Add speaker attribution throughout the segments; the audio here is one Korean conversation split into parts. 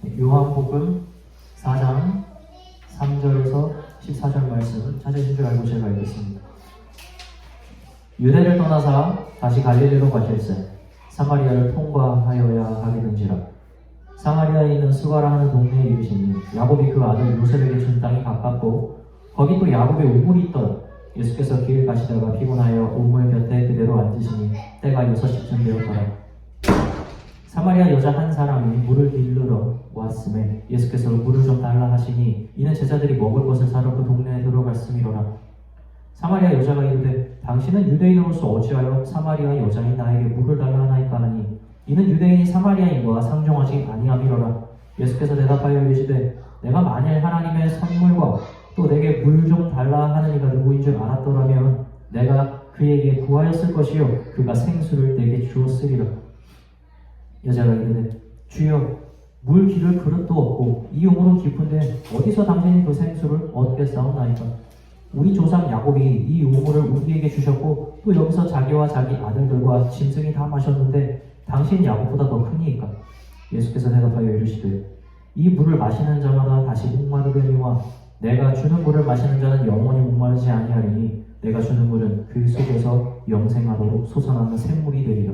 Speaker 1: 요한복음 4장 3절에서 14절 말씀 찾으신 줄 알고 제가 읽겠습니다. 유대를 떠나사 다시 갈릴리로 가실세 사마리아를 통과하여야 하겠는지라. 사마리아에 있는 스가라 하는 동네에 이르시니 야곱이 그 아들 요셉에게 준 땅이 가깝고 거기 또 야곱의 우물이 있더라. 예수께서 길 가시다가 피곤하여 우물 곁에 그대로 앉으시니 때가 6시쯤 되었더라. 사마리아 여자 한 사람이 물을 길르러 왔음에 예수께서 물을 좀 달라 하시니 이는 제자들이 먹을 것을 사러 그 동네에 들어갔음이로라. 사마리아 여자가 이르되 당신은 유대인으로서 어찌하여 사마리아 여자인 나에게 물을 달라 하나이까 하니 이는 유대인이 사마리아인과 상종하지 아니함이로라. 예수께서 대답하여 이르시되 내가 만일 하나님의 선물과 또 내게 물 좀 달라 하는 이가 누구인 줄 알았더라면 내가 그에게 구하였을 것이요 그가 생수를 내게 주었으리라. 여자가 이르되 주여 물 기를 그릇도 없고 이 우물은 깊은데 어디서 당신이 그 생수를 얻겠사옵나이까. 우리 조상 야곱이 이 우물을 우리에게 주셨고 또 여기서 자기와 자기 아들들과 짐승이 다 마셨는데 당신 야곱보다 더 크니이까. 예수께서 대답하여 이르시되 이 물을 마시는 자마다 다시 목마르려니와 내가 주는 물을 마시는 자는 영원히 목마르지 아니하리니 내가 주는 물은 그 속에서 영생하도록 솟아나는 샘물이 되리라.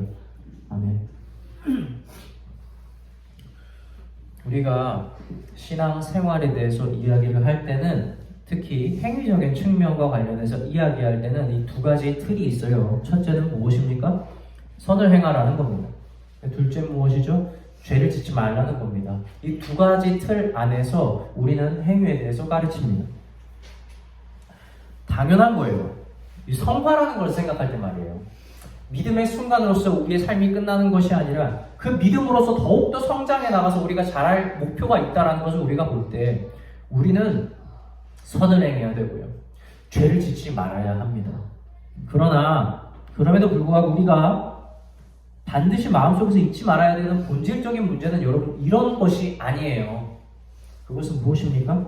Speaker 1: 아멘. 우리가 신앙 생활에 대해서 이야기를 할 때는 특히 행위적인 측면과 관련해서 이야기할 때는 이 두 가지 틀이 있어요. 첫째는 무엇입니까? 선을 행하라는 겁니다. 둘째 무엇이죠? 죄를 짓지 말라는 겁니다. 이 두 가지 틀 안에서 우리는 행위에 대해서 가르칩니다. 당연한 거예요. 이 성화라는 걸 생각할 때 말이에요. 믿음의 순간으로서 우리의 삶이 끝나는 것이 아니라 그 믿음으로서 더욱더 성장해 나가서 우리가 잘할 목표가 있다는 것을 우리가 볼 때 우리는 선을 행해야 되고요. 죄를 짓지 말아야 합니다. 그러나 그럼에도 불구하고 우리가 반드시 마음속에서 잊지 말아야 되는 본질적인 문제는 여러분 이런 것이 아니에요. 그것은 무엇입니까?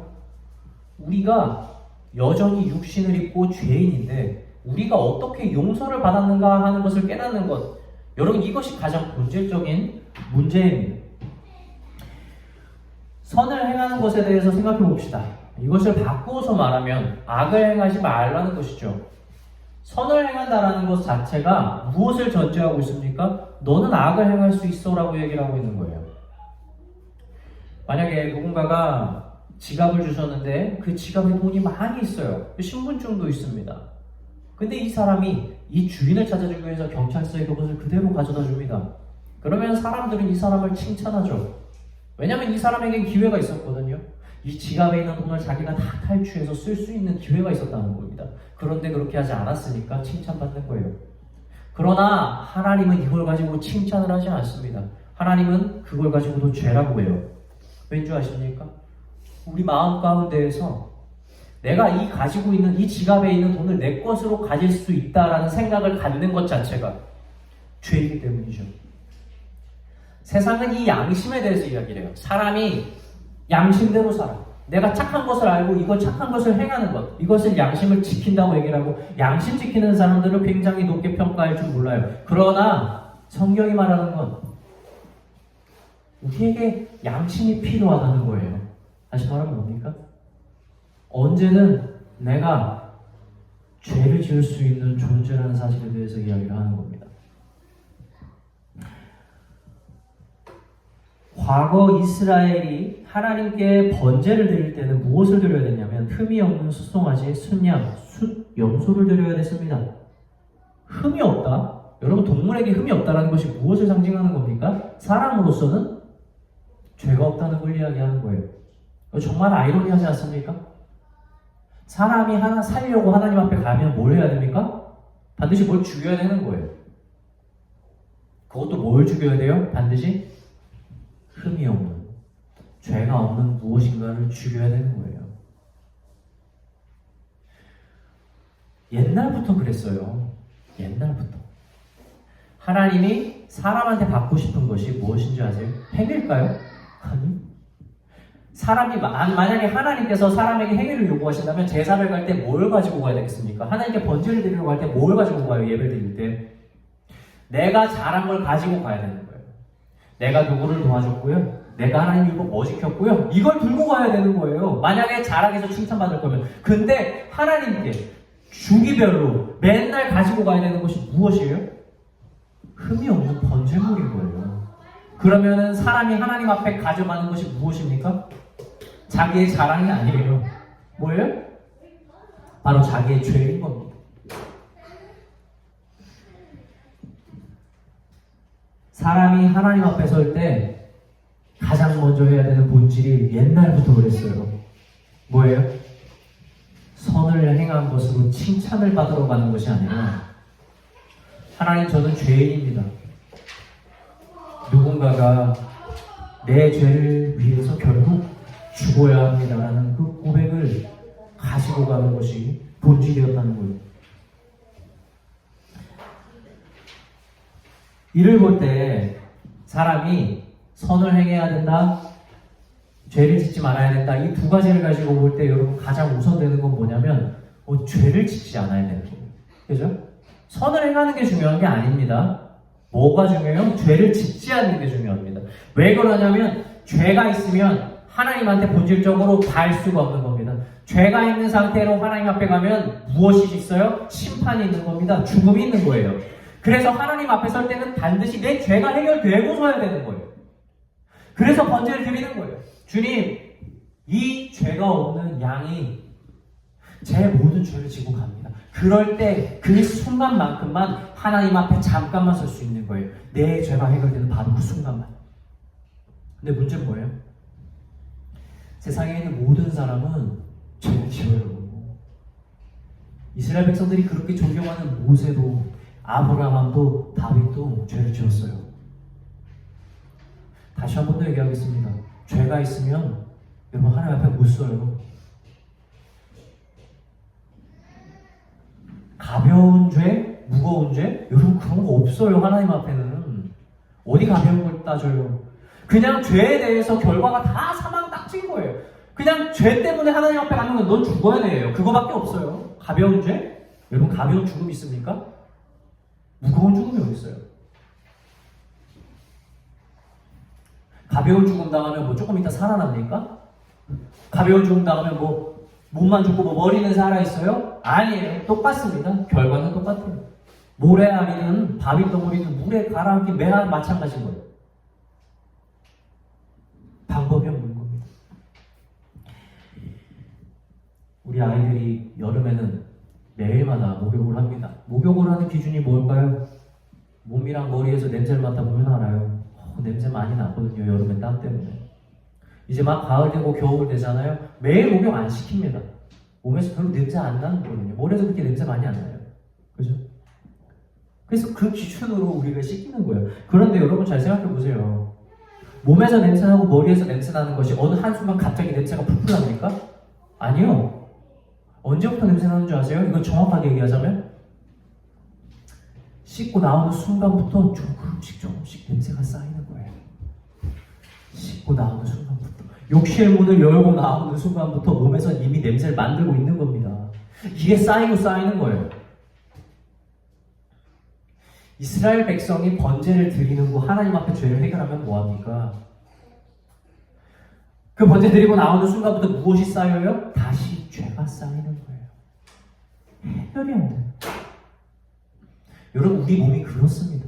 Speaker 1: 우리가 여전히 육신을 입고 죄인인데 우리가 어떻게 용서를 받았는가 하는 것을 깨닫는 것, 여러분 이것이 가장 본질적인 문제입니다. 선을 행하는 것에 대해서 생각해 봅시다. 이것을 바꾸어서 말하면 악을 행하지 말라는 것이죠. 선을 행한다라는 것 자체가 무엇을 전제하고 있습니까? 너는 악을 행할 수 있어 라고 얘기를 하고 있는 거예요. 만약에 누군가가 지갑을 주셨는데 그 지갑에 돈이 많이 있어요. 신분증도 있습니다. 근데 이 사람이 이 주인을 찾아주기 위해서 경찰서에 그것을 그대로 가져다 줍니다. 그러면 사람들은 이 사람을 칭찬하죠. 왜냐하면 이 사람에겐 기회가 있었거든요. 이 지갑에 있는 돈을 자기가 다 탈취해서 쓸 수 있는 기회가 있었다는 겁니다. 그런데 그렇게 하지 않았으니까 칭찬받는 거예요. 그러나 하나님은 이걸 가지고 칭찬을 하지 않습니다. 하나님은 그걸 가지고도 죄라고 해요. 왠지 아십니까? 우리 마음 가운데에서 내가 이 가지고 있는 이 지갑에 있는 돈을 내 것으로 가질 수 있다라는 생각을 갖는 것 자체가 죄이기 때문이죠. 세상은 이 양심에 대해서 이야기를 해요. 사람이 양심대로 살아. 내가 착한 것을 알고 이걸 착한 것을 행하는 것, 이것을 양심을 지킨다고 얘기를 하고 양심 지키는 사람들을 굉장히 높게 평가할 줄 몰라요. 그러나 성경이 말하는 건 우리에게 양심이 필요하다는 거예요. 다시 말하면 뭡니까? 언제는 내가 죄를 지을 수 있는 존재라는 사실에 대해서 이야기를 하는 겁니다. 과거 이스라엘이 하나님께 번제를 드릴 때는 무엇을 드려야 되냐면 흠이 없는 수송아지, 순양, 염소를 드려야 됐습니다. 흠이 없다? 여러분 동물에게 흠이 없다는 것이 무엇을 상징하는 겁니까? 사람으로서는 죄가 없다는 걸 이야기하는 거예요. 정말 아이러니하지 않습니까? 사람이 하나 살려고 하나님 앞에 가면 뭘 해야 됩니까? 반드시 뭘 죽여야 되는 거예요. 그것도 뭘 죽여야 돼요? 반드시 흠이 없는, 죄가 없는 무엇인가를 죽여야 되는 거예요. 옛날부터 그랬어요. 옛날부터. 하나님이 사람한테 받고 싶은 것이 무엇인지 아세요? 행위일까요? 아니. 사람이 만약에 하나님께서 사람에게 행위를 요구하신다면 제사를 갈 때 뭘 가지고 가야 되겠습니까? 하나님께 번제를 드리려고 할 때 뭘 가지고 가요? 예배를 드릴 때 내가 잘한 걸 가지고 가야 되는 거예요. 내가 누구를 도와줬고요. 내가 하나님 이거 뭐 지켰고요? 이걸 들고 가야 되는 거예요. 만약에 자랑해서 칭찬받을 거면. 근데 하나님께 주기별로 맨날 가지고 가야 되는 것이 무엇이에요? 흠이 없는 번제물인 거예요. 그러면은 사람이 하나님 앞에 가져가는 것이 무엇입니까? 자기의 자랑이 아니에요. 뭐예요? 바로 자기의 죄인 겁니다. 사람이 하나님 앞에 설 때 가장 먼저 해야 되는 본질이 옛날부터 그랬어요. 뭐예요? 선을 행한 것으로 칭찬을 받으러 가는 것이 아니라 하나님 저는 죄인입니다. 누군가가 내 죄를 위해서 결국 죽어야 합니다라는 그 고백을 가지고 가는 것이 본질이었다는 거예요. 이를 볼 때 사람이 선을 행해야 된다, 죄를 짓지 말아야 된다, 이 두 가지를 가지고 볼 때 여러분 가장 우선되는 건 뭐냐면 죄를 짓지 않아야 되는 거예요. 그죠? 선을 행하는 게 중요한 게 아닙니다. 뭐가 중요해요? 죄를 짓지 않는 게 중요합니다. 왜 그러냐면 죄가 있으면 하나님한테 본질적으로 닿을 수가 없는 겁니다. 죄가 있는 상태로 하나님 앞에 가면 무엇이 있어요? 심판이 있는 겁니다. 죽음이 있는 거예요. 그래서 하나님 앞에 설 때는 반드시 내 죄가 해결되고 서야 되는 거예요. 그래서 번제를 드리는 거예요. 주님, 이 죄가 없는 양이 제 모든 죄를 지고 갑니다. 그럴 때 그 순간만큼만 하나님 앞에 잠깐만 설 수 있는 거예요. 내 죄가 해결되는 바로 그 순간만. 근데 문제는 뭐예요? 세상에 있는 모든 사람은 죄를 지어요. 이스라엘 백성들이 그렇게 존경하는 모세도, 아브라함도, 다윗도 죄를 지었어요. 다시 한 번 더 얘기하겠습니다. 죄가 있으면 여러분 하나님 앞에 못 서요. 가벼운 죄, 무거운 죄, 여러분 그런 거 없어요. 하나님 앞에는 어디 가벼운 걸 따져요. 그냥 죄에 대해서 결과가 다 사망 딱진 거예요. 그냥 죄 때문에 하나님 앞에 가는 건 넌 죽어야 돼요. 그거밖에 없어요. 가벼운 죄? 여러분 가벼운 죽음 있습니까? 무거운 죽음이 어디 있어요? 가벼운 죽음 당하면 뭐 조금 이따 살아납니까? 가벼운 죽음 당하면 뭐 몸만 죽고 뭐 머리는 살아있어요? 아니에요. 똑같습니다. 결과는 똑같아요. 모래알이든 바위덩어리든 물에 가라앉긴 매와 마찬가지인 거예요. 방법이 없는 겁니다. 우리 아이들이 여름에는 매일마다 목욕을 합니다. 목욕을 하는 기준이 뭘까요? 몸이랑 머리에서 냄새를 맡아보면 알아요. 냄새 많이 나거든요. 여름에 땀 때문에. 이제 막 가을 되고 겨울 되잖아요. 매일 목욕 안 시킵니다. 몸에서 별로 냄새 안 나는 거거든요. 머리에서 그렇게 냄새 많이 안 나요. 그죠? 그래서 그 기준으로 우리가 씻기는 거예요. 그런데 여러분 잘 생각해 보세요. 몸에서 냄새 나고 머리에서 냄새 나는 것이 어느 한순간 갑자기 냄새가 풀풀 납니까? 아니요. 언제부터 냄새 나는 줄 아세요? 이거 정확하게 얘기하자면 씻고 나오는 순간부터 조금씩 냄새가 쌓이는 거예요. 씻고 나오는 순간부터. 욕실 문을 열고 나오는 순간부터 몸에서 이미 냄새를 만들고 있는 겁니다. 이게 쌓이고 쌓이는 거예요. 이스라엘 백성이 번제를 드리는 거 하나님 앞에 죄를 해결하면 뭐합니까? 그 번제 드리고 나오는 순간부터 무엇이 쌓여요? 다시 죄가 쌓이는 거예요. 해결이 안 돼요. 여러분 우리 몸이 그렇습니다.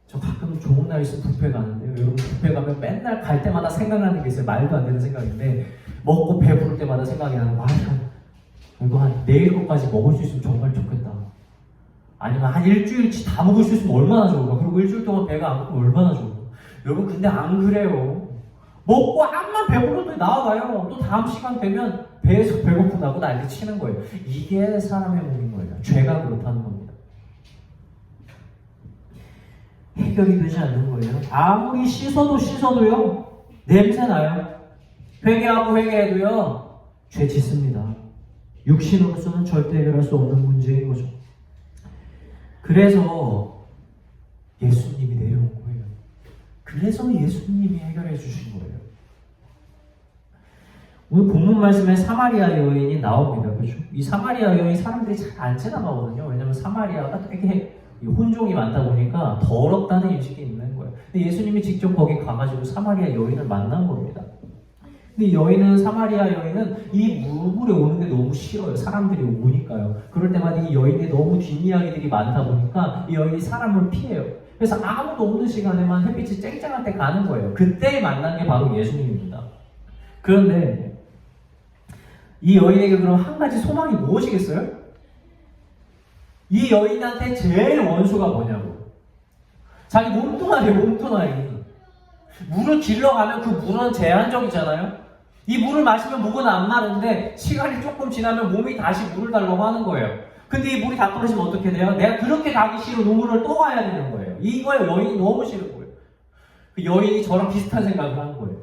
Speaker 1: 저 가끔 좋은 날 있으면 뷔페 가는데요. 여러분 뷔페 가면 맨날 갈 때마다 생각나는 게 있어요. 말도 안 되는 생각인데 먹고 배부를 때마다 생각이 나는 거 이거 한 내일 것까지 먹을 수 있으면 정말 좋겠다. 아니면 한 일주일치 다 먹을 수 있으면 얼마나 좋을까. 그리고 일주일 동안 배가 안 고프면 얼마나 좋을까. 여러분 근데 안 그래요. 먹고 한만 배부르면 나와가요. 또 다음 시간 되면 배에서 배고프다고 난리 치는 거예요. 이게 사람의 몸인 거예요. 죄가 그렇다는 겁니다. 해결이 되지 않는 거예요. 아무리 씻어도요 냄새 나요. 회개하고 회개해도요 죄 짓습니다. 육신으로서는 절대 해결할 수 없는 문제인 거죠. 그래서 예수님이 내려온 거예요. 그래서 예수님이 해결해 주신 거예요. 오늘 본문 말씀에 사마리아 여인이 나옵니다. 그렇죠? 이 사마리아 여인 사람들이 잘 안 지나가거든요. 왜냐면 사마리아가 되게 이 혼종이 많다 보니까 더럽다는 인식이 있는 거예요. 근데 예수님이 직접 거기 가가지고 사마리아 여인을 만난 겁니다. 근데 사마리아 여인은 이 물에 오는 게 너무 싫어요. 사람들이 오니까요. 그럴 때마다 이 여인이 너무 뒷이야기들이 많다 보니까 이 여인이 사람을 피해요. 그래서 아무도 없는 시간에만 햇빛이 쨍쨍할 때 가는 거예요. 그때 만난 게 바로 예수님입니다. 그런데 이 여인에게 그럼 한 가지 소망이 무엇이겠어요? 이 여인한테 제일 원수가 뭐냐고. 자기 몸뚱아리. 물을 길러가면 그 물은 제한적이잖아요. 이 물을 마시면 목은 안 마른데 시간이 조금 지나면 몸이 다시 물을 달라고 하는 거예요. 근데 이 물이 다 떨어지면 어떻게 돼요? 내가 그렇게 가기 싫은 눈물을 또 가야 되는 거예요. 이거에 여인이 너무 싫은 거예요. 그 여인이 저랑 비슷한 생각을 하는 거예요.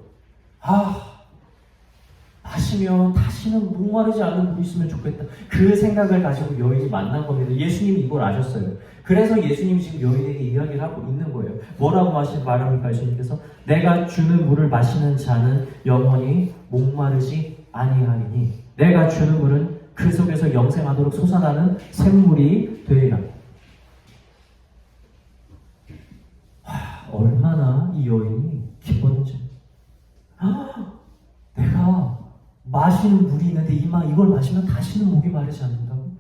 Speaker 1: 마시면 다시는 목마르지 않은 물이 있으면 좋겠다. 그 생각을 가지고 여인이 만난 겁니다. 예수님이 이걸 아셨어요. 그래서 예수님이 지금 여인에게 이야기를 하고 있는 거예요. 뭐라고 말합니까? 예수님께서 내가 주는 물을 마시는 자는 영원히 목마르지 아니하리니 내가 주는 물은 그 속에서 영생하도록 솟아나는 샘물이 되리라. 얼마나 이 여인이 기뻤는지. 내가 마시는 물이 있는데 이걸 마시면 다시는 목이 마르지 않는다고?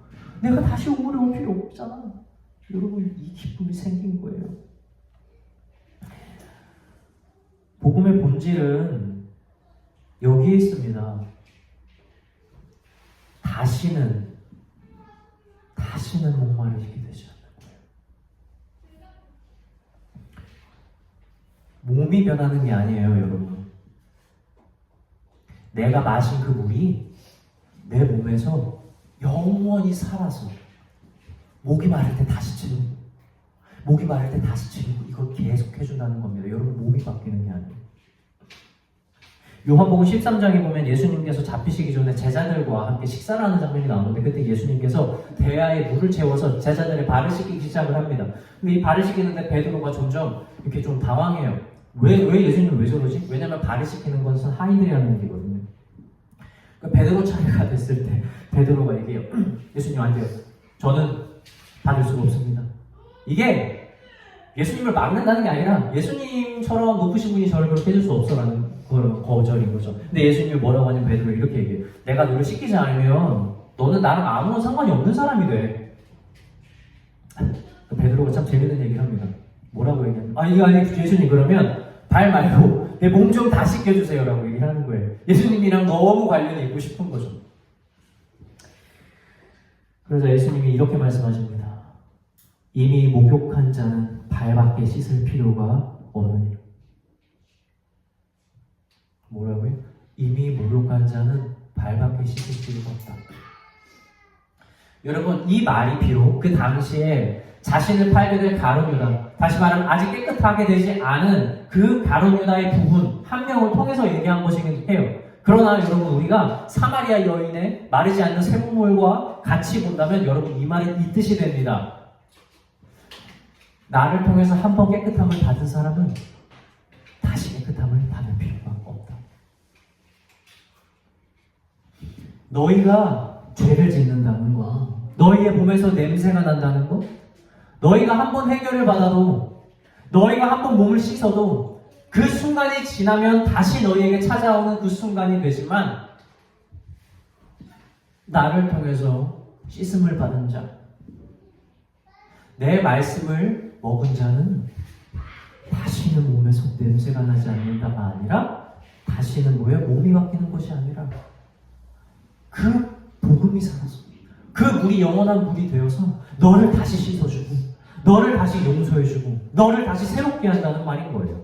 Speaker 1: 내가 다시 우물에 올 필요 없잖아. 여러분, 이 기쁨이 생긴 거예요. 복음의 본질은 여기에 있습니다. 다시는 목마르게 되지 않는 거예요. 몸이 변하는 게 아니에요, 여러분. 내가 마신 그 물이 내 몸에서 영원히 살아서 목이 마를 때 다시 채우고 이걸 계속 해준다는 겁니다. 여러분, 몸이 바뀌는 게 아니에요. 요한복음 13장에 보면 예수님께서 잡히시기 전에 제자들과 함께 식사를 하는 장면이 나오는데 그때 예수님께서 대야에 물을 채워서 제자들의 발을 씻기기 시작을 합니다. 근데 이 발을 씻기는데 베드로가 점점 이렇게 좀 당황해요. 왜 예수님은 왜 저러지? 왜냐면 발을 씻기는 것은 하인들이 하는 일이거든요. 그러니까 베드로 차례가 됐을 때 베드로가 얘기해요. 예수님 안 돼요. 저는 받을 수가 없습니다. 이게 예수님을 막는다는 게 아니라 예수님처럼 높으신 분이 저를 그렇게 해줄 수 없어라는 거절인 거죠. 근데 예수님이 뭐라고 하냐면 베드로 이렇게 얘기해요. 내가 너를 씻기지 않으면 너는 나랑 아무런 상관이 없는 사람이 돼. 베드로가 참 재밌는 얘기를 합니다. 뭐라고 얘기하냐면 아니 예수님 그러면 발 말고 내 몸 좀 다 씻겨주세요 라고 얘기를 하는 거예요. 예수님이랑 너무 관련이 있고 싶은 거죠. 그래서 예수님이 이렇게 말씀하십니다. 이미 목욕한 자는 발밖에 씻을 필요가 없느니라. 뭐라고요? 이미 목욕한 자는 발밖에 씻을 필요가 없다. 여러분, 이 말이 비록 그 당시에 자신을 팔게 될 가룟유다, 다시 말하면 아직 깨끗하게 되지 않은 그 가룟유다의 부분 한 명을 통해서 얘기한 것이긴 해요. 그러나 여러분, 우리가 사마리아 여인의 마르지 않는 샘물과 같이 본다면 여러분, 이 말은 이 뜻이 됩니다. 나를 통해서 한 번 깨끗함을 받은 사람은 다시 깨끗함을 받을 필요가 없다. 너희가 죄를 짓는다는 거, 너희의 몸에서 냄새가 난다는 거, 너희가 한 번 해결을 받아도, 너희가 한 번 몸을 씻어도 그 순간이 지나면 다시 너희에게 찾아오는 그 순간이 되지만 나를 통해서 씻음을 받은 자, 내 말씀을 먹은 자는 다시는 몸에서 냄새가 나지 않는다가 아니라 다시는 몸이 바뀌는 것이 아니라 그 복음이 살아서 그 물이 영원한 물이 되어서 너를 다시 씻어주고 너를 다시 용서해주고 너를 다시 새롭게 한다는 말인 거예요.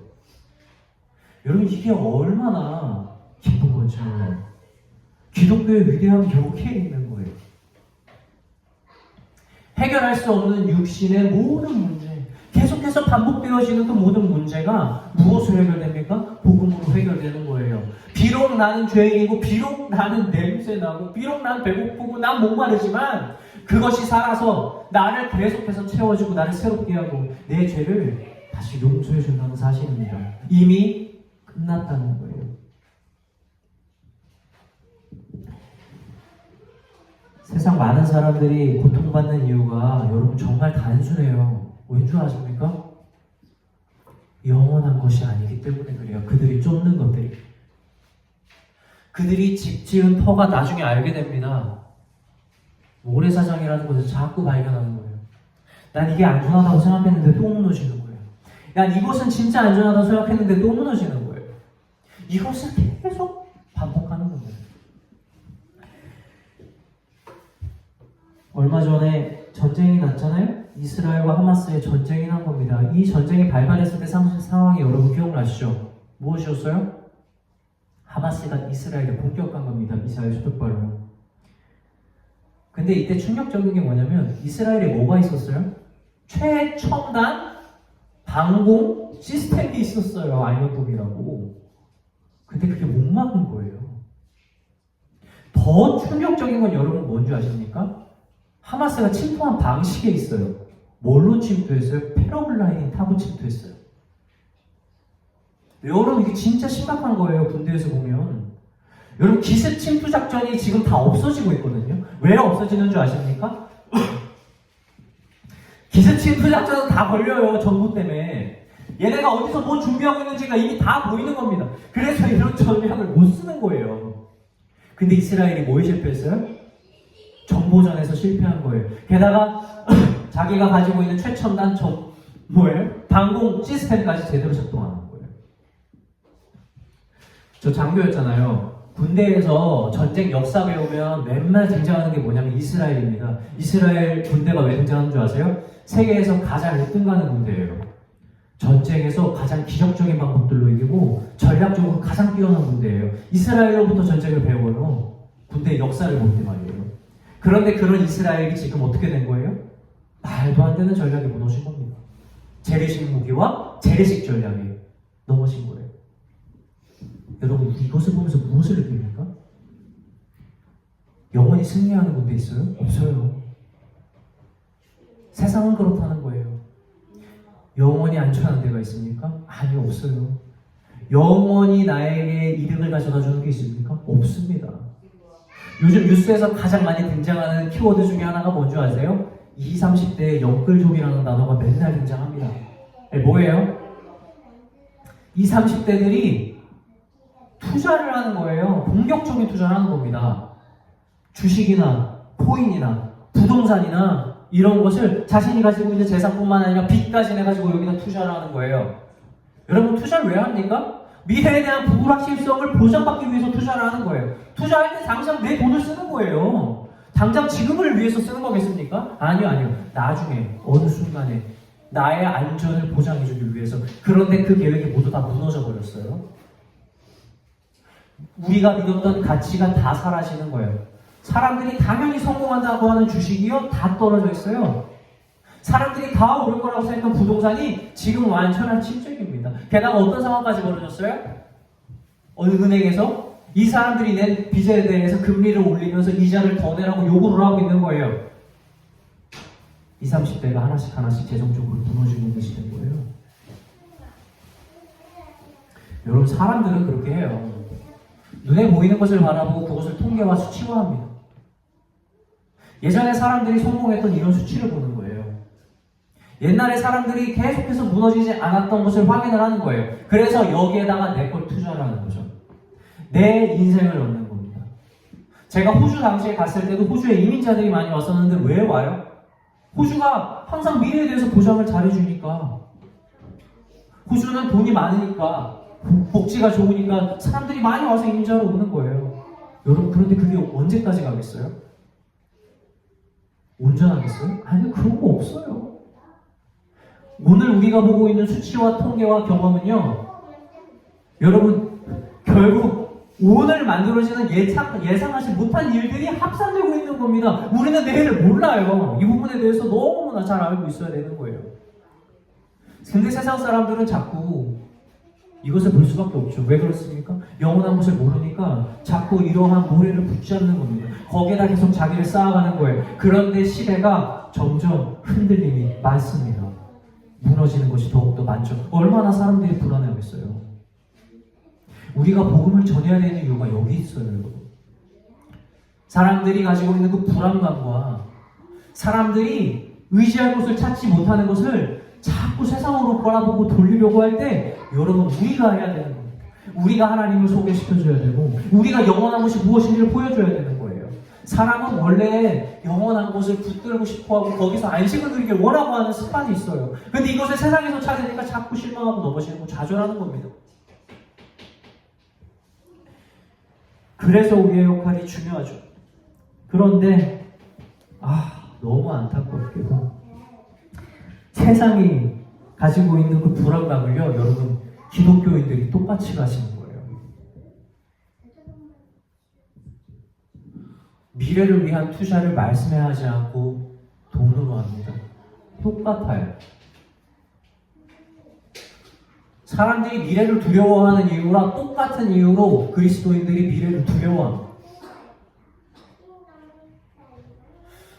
Speaker 1: 여러분, 이게 얼마나 기쁜 건지 몰라요. 기독교의 위대함이 여기에 있는 거예요. 해결할 수 없는 육신의 모든 문제, 계속해서 반복되어지는 그 모든 문제가 무엇으로 해결됩니까? 복음으로 해결되는 거예요. 비록 나는 죄인이고 비록 나는 냄새나고 비록 난 배고프고 난 목마르지만 그것이 살아서 나를 계속해서 채워주고 나를 새롭게 하고 내 죄를 다시 용서해 준다는 사실입니다. 이미 끝났다는 거예요. 세상 많은 사람들이 고통받는 이유가 여러분 정말 단순해요. 왠 줄 아십니까? 영원한 것이 아니기 때문에 그래요. 그들이 쫓는 것들이. 그들이 집 지은 터가 나중에 알게 됩니다. 모래사장이라는 것을 자꾸 발견하는 거예요. 난 이게 안전하다고 생각했는데 또 무너지는 거예요. 난 이것은 진짜 안전하다고 생각했는데 또 무너지는 거예요. 이것을 계속 반복하는 겁니다. 얼마 전에 전쟁이 났잖아요? 이스라엘과 하마스의 전쟁이 난 겁니다. 이 전쟁이 발발했을 때 상황이 여러분 기억나시죠? 무엇이었어요? 하마스가 이스라엘에 공격한 겁니다. 미사일 수백발로. 근데 이때 충격적인 게 뭐냐면 이스라엘에 뭐가 있었어요? 최첨단 방공 시스템이 있었어요. 아이언돔이라고. 근데 그게 못 막은 거예요. 더 충격적인 건 여러분 뭔지 아십니까? 하마스가 침투한 방식에 있어요. 뭘로 침투했어요? 패러글라이딩 타고 침투했어요. 여러분 이게 진짜 심각한 거예요. 군대에서 보면. 여러분 기습 침투 작전이 지금 다 없어지고 있거든요. 왜 없어지는 줄 아십니까? 기습 침투 작전은 다 걸려요. 정부 때문에. 얘네가 어디서 뭐 준비하고 있는지가 이미 다 보이는 겁니다. 그래서 이런 전략을 못 쓰는 거예요. 근데 이스라엘이 뭐에 실패했어요? 정보전에서 실패한 거예요. 게다가 자기가 가지고 있는 최첨단 방공 시스템까지 제대로 작동 안 하는 거예요. 저 장교였잖아요. 군대에서 전쟁 역사 배우면 맨날 등장하는 게 뭐냐면 이스라엘입니다. 이스라엘 군대가 왜 등장하는 줄 아세요? 세계에서 가장 1등 가는 군대예요. 전쟁에서 가장 기적적인 방법들로 이기고 전략적으로 가장 뛰어난 군대예요. 이스라엘로부터 전쟁을 배워요. 군대의 역사를 볼 때 말이에요. 그런데 그런 이스라엘이 지금 어떻게 된 거예요? 말도 안 되는 전략이 무너진 겁니다. 재래식 무기와 재래식 전략이 넘어진 거예요. 여러분 이것을 보면서 무엇을 느낍니까? 영원히 승리하는 군대 있어요? 없어요. 세상은 그렇다는 거예요. 영원히 안전한 데가 있습니까? 아니 없어요. 영원히 나에게 이득을 가져다 주는 게 있습니까? 없습니다. 요즘 뉴스에서 가장 많이 등장하는 키워드 중에 하나가 뭔지 아세요? 20, 30대의 영끌족이라는 단어가 맨날 등장합니다. 네, 뭐예요? 20, 30대들이 투자를 하는 거예요. 공격적인 투자를 하는 겁니다. 주식이나 코인이나 부동산이나 이런 것을 자신이 가지고 있는 재산뿐만 아니라 빚까지 내가지고 여기다 투자를 하는 거예요. 여러분 투자를 왜 합니까? 미래에 대한 불확실성을 보장받기 위해서 투자를 하는 거예요. 투자할 때 당장 내 돈을 쓰는 거예요. 당장 지금을 위해서 쓰는 거겠습니까? 아니요. 나중에 어느 순간에 나의 안전을 보장해주기 위해서. 그런데 그 계획이 모두 다 무너져 버렸어요. 우리가 믿었던 가치가 다 사라지는 거예요. 사람들이 당연히 성공한다고 하는 주식이요 다 떨어져 있어요. 사람들이 다 오를 거라고 생각한 부동산이 지금 완전한 침체기입니다. 게다가 어떤 상황까지 벌어졌어요? 어느 은행에서 이 사람들이 낸 빚에 대해서 금리를 올리면서 이자를 더 내라고 요구를 하고 있는 거예요. 20, 30대가 하나씩 재정적으로 무너지고 있는 시대인 거예요. 여러분 사람들은 그렇게 해요. 눈에 보이는 것을 바라보고 그것을 통계와 수치화합니다. 예전에 사람들이 성공했던 이런 수치를 보는 거예요. 옛날에 사람들이 계속해서 무너지지 않았던 것을 확인을 하는 거예요. 그래서 여기에다가 내 걸 투자를 하는 거죠. 내 인생을 얻는 겁니다. 제가 호주 당시에 갔을 때도 호주에 이민자들이 많이 왔었는데 왜 와요? 호주가 항상 미래에 대해서 보장을 잘해주니까. 호주는 돈이 많으니까 복지가 좋으니까 사람들이 많이 와서 이민자로 오는 거예요. 여러분 그런데 그게 언제까지 가겠어요? 온전하겠어요? 아니 그런 거 없어요. 오늘 우리가 보고 있는 수치와 통계와 경험은요, 여러분 결국 오늘 만들어지는 예상하지 못한 일들이 합산되고 있는 겁니다. 우리는 내일을 몰라요. 이 부분에 대해서 너무나 잘 알고 있어야 되는 거예요. 근데 세상 사람들은 자꾸 이것을 볼 수밖에 없죠. 왜 그렇습니까? 영원한 것을 모르니까 자꾸 이러한 모래를 붙잡는 겁니다. 거기에다 계속 자기를 쌓아가는 거예요. 그런데 시대가 점점 흔들림이 많습니다. 무너지는 것이 더욱더 많죠. 얼마나 사람들이 불안해하겠어요. 우리가 복음을 전해야 되는 이유가 여기 있어요, 여러분. 사람들이 가지고 있는 그 불안감과 사람들이 의지할 곳을 찾지 못하는 것을 자꾸 세상으로 바라보고 돌리려고 할 때 여러분 우리가 해야 되는 겁니다. 우리가 하나님을 소개시켜줘야 되고 우리가 영원한 것이 무엇인지를 보여줘야 되는 거예요. 사람은 원래 영원한 것을 붙들고 싶어하고 거기서 안식을 누리길 원하고 하는 습관이 있어요. 그런데 이것을 세상에서 찾으니까 자꾸 실망하고 넘어지고 좌절하는 겁니다. 그래서 우리의 역할이 중요하죠. 그런데 너무 안타깝게도 세상이 가지고 있는 그 불안감을요, 여러분 기독교인들이 똑같이 가시는 거예요. 미래를 위한 투자를 말씀에 하지 않고 돈으로 합니다. 똑같아요. 사람들이 미래를 두려워하는 이유랑 똑같은 이유로 그리스도인들이 미래를 두려워합니다.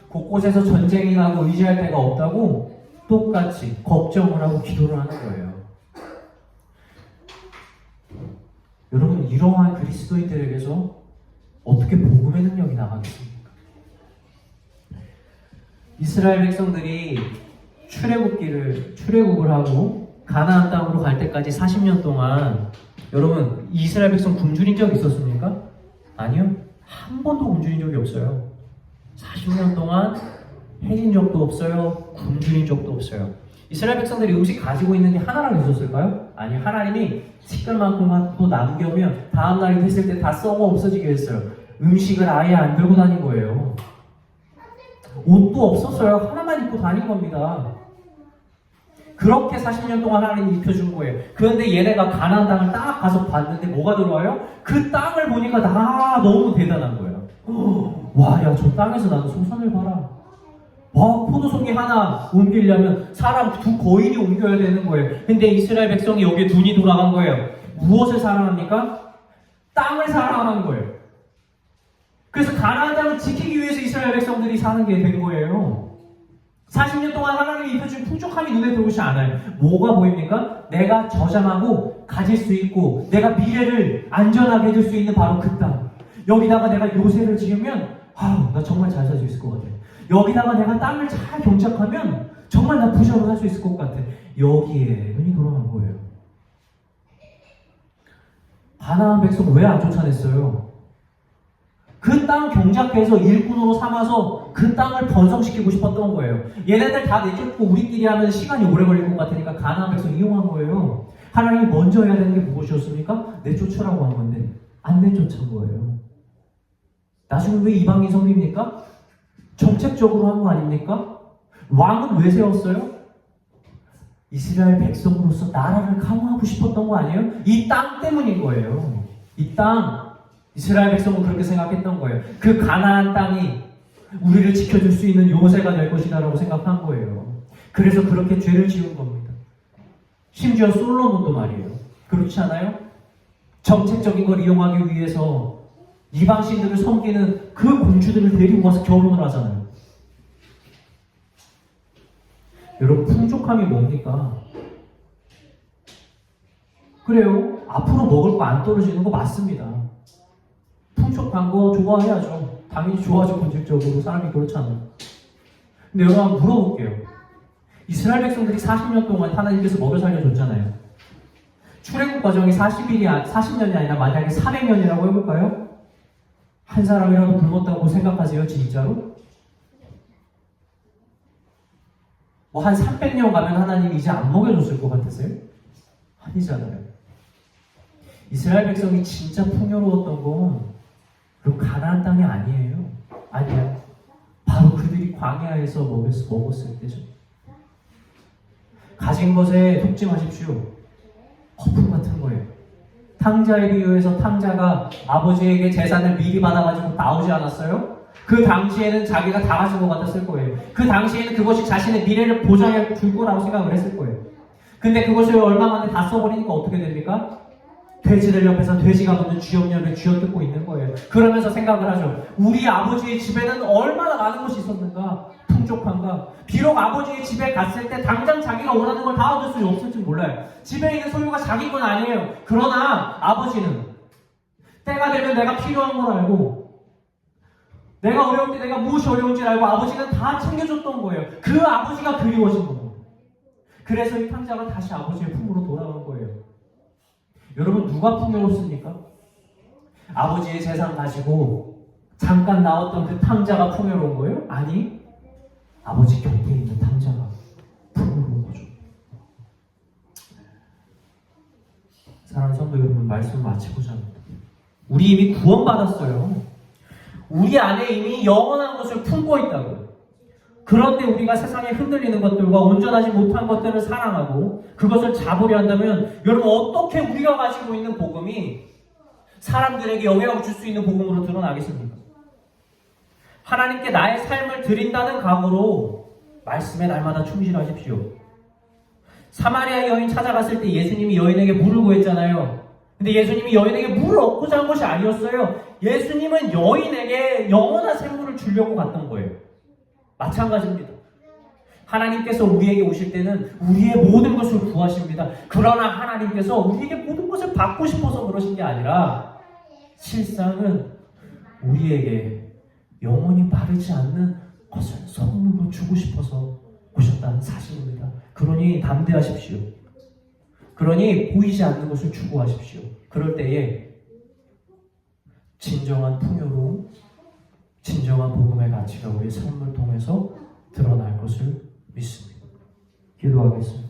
Speaker 1: 곳곳에서 전쟁이 나고 의지할 데가 없다고 똑같이 걱정을 하고 기도를 하는 거예요. 여러분, 이러한 그리스도인들에게서 어떻게 복음의 능력이 나가겠습니까? 이스라엘 백성들이 출애굽을 하고 가나안 땅으로 갈 때까지 40년 동안 여러분 이스라엘 백성 굶주린 적 있었습니까? 아니요. 한 번도 굶주린 적이 없어요. 40년 동안 해진 적도 없어요. 굶주린 적도 없어요. 이스라엘 백성들이 음식 가지고 있는 게 하나라도 있었을까요? 아니요. 하나님이 식을만큼만 또 남겨면 다음 날이 됐을 때 다 썩어 없어지게 했어요. 음식을 아예 안 들고 다닌 거예요. 옷도 없었어요. 하나만 입고 다닌 겁니다. 그렇게 40년 동안 하나님이 입혀준 거예요. 그런데 얘네가 가나안 땅을 딱 가서 봤는데 뭐가 들어와요? 그 땅을 보니까 다 너무 대단한 거예요. 와, 야, 저 땅에서 나도 소선을 봐라. 와, 포도송이 하나 옮기려면 사람 두 거인이 옮겨야 되는 거예요. 근데 이스라엘 백성이 여기에 눈이 돌아간 거예요. 무엇을 사랑합니까? 땅을 사랑하는 거예요. 그래서 가나안 땅을 지키기 위해서 이스라엘 백성들이 사는 게 된 거예요. 40년 동안 하나님이 입혀준 풍족함이 눈에 들어오지 않아요. 뭐가 보입니까? 내가 저장하고 가질 수 있고 내가 미래를 안전하게 해줄 수 있는 바로 그 땅. 여기다가 내가 요새를 지으면 나 정말 잘 살 수 있을 것 같아. 여기다가 내가 땅을 잘 경작하면 정말 나 부자로 살 수 있을 것 같아. 여기에 눈이 돌아간 거예요. 가나안 백성 왜 안 쫓아냈어요? 그 땅 경작해서 일꾼으로 삼아서 그 땅을 번성시키고 싶었던 거예요. 얘네들 다 내쫓고 우리끼리 하면 시간이 오래 걸릴 것 같으니까 가나안 백성 이용한 거예요. 하나님이 먼저 해야 되는 게 무엇이었습니까? 내쫓으라고 한 건데 안 내쫓은 거예요. 나중에 왜 이방인 섬깁니까? 정책적으로 한 거 아닙니까? 왕은 왜 세웠어요? 이스라엘 백성으로서 나라를 강화하고 싶었던 거 아니에요? 이 땅 때문인 거예요. 이 땅. 이스라엘 백성은 그렇게 생각했던 거예요. 그 가나안 땅이 우리를 지켜줄 수 있는 요새가 될 것이다 라고 생각한 거예요. 그래서 그렇게 죄를 지은 겁니다. 심지어 솔로몬도 말이에요. 그렇지 않아요? 정책적인 걸 이용하기 위해서 이방신들을 섬기는 그 공주들을 데리고 와서 결혼을 하잖아요. 여러분, 풍족함이 뭡니까? 그래요. 앞으로 먹을 거 안 떨어지는 거 맞습니다. 풍족한 거 좋아해야죠. 당연히 좋아하죠. 본질적으로. 사람이 그렇잖아요. 근데 여러분 한번 물어볼게요. 이스라엘 백성들이 40년 동안 하나님께서 먹여 살려줬잖아요. 출애굽 과정이 40년이 아니라 만약에 400년이라고 해볼까요? 한 사람이라도 굶었다고 생각하세요? 진짜로? 뭐 한 300년 가면 하나님이 이제 안 먹여줬을 것 같으세요? 아니잖아요. 이스라엘 백성이 진짜 풍요로웠던 건 그 가나안 땅이 아니에요. 아니에요. 바로 그들이 광야에서 먹었을 때죠. 가진 것에 속지 마십시오. 거품 같은 거예요. 탕자에 비유해서 탕자가 아버지에게 재산을 미리 받아가지고 나오지 않았어요? 그 당시에는 자기가 다 가진 것 같았을 거예요. 그 당시에는 그것이 자신의 미래를 보장해 줄 거라고 생각을 했을 거예요. 근데 그것을 얼마 만에 다 써버리니까 어떻게 됩니까? 돼지들 옆에서 돼지가 묻는 쥐염려를 쥐어뜯고 있는 거예요. 그러면서 생각을 하죠. 우리 아버지의 집에는 얼마나 많은 것이 있었는가? 풍족한가? 비록 아버지의 집에 갔을 때 당장 자기가 원하는 걸 다 얻을 수 없을지 몰라요. 집에 있는 소유가 자기 건 아니에요. 그러나 아버지는 때가 되면 내가 필요한 걸 알고 내가 어려울 때 내가 무엇이 어려운지 알고 아버지는 다 챙겨줬던 거예요. 그 아버지가 그리워진 거예요. 그래서 이 탕자가 다시 아버지의 품으로 돌아간 거예요. 여러분, 누가 풍요롭습니까? 아버지의 재산 가지고 잠깐 나왔던 그 탕자가 풍요로운 거예요? 아니, 아버지 곁에 있는 탕자가 풍요로운 거죠. 사랑하는 성도 여러분, 말씀을 마치고자 합니다. 우리 이미 구원받았어요. 우리 안에 이미 영원한 것을 품고 있다고요. 그런데 우리가 세상에 흔들리는 것들과 온전하지 못한 것들을 사랑하고 그것을 잡으려 한다면 여러분, 어떻게 우리가 가지고 있는 복음이 사람들에게 영향을 줄 수 있는 복음으로 드러나겠습니까? 하나님께 나의 삶을 드린다는 각오로 말씀에 날마다 충실하십시오. 사마리아 여인 찾아갔을 때 예수님이 여인에게 물을 구했잖아요. 근데 예수님이 여인에게 물을 얻고자 한 것이 아니었어요. 예수님은 여인에게 영원한 생물을 주려고 갔던 거예요. 마찬가지입니다. 하나님께서 우리에게 오실 때는 우리의 모든 것을 구하십니다. 그러나 하나님께서 우리에게 모든 것을 받고 싶어서 그러신 게 아니라 실상은 우리에게 영원히 마르지 않는 것을 선물로 주고 싶어서 오셨다는 사실입니다. 그러니 담대하십시오. 그러니 보이지 않는 것을 추구하십시오. 그럴 때에 진정한 풍요로움, 진정한 복음의 가치가 우리의 삶을 통해서 드러날 것을 믿습니다. 기도하겠습니다.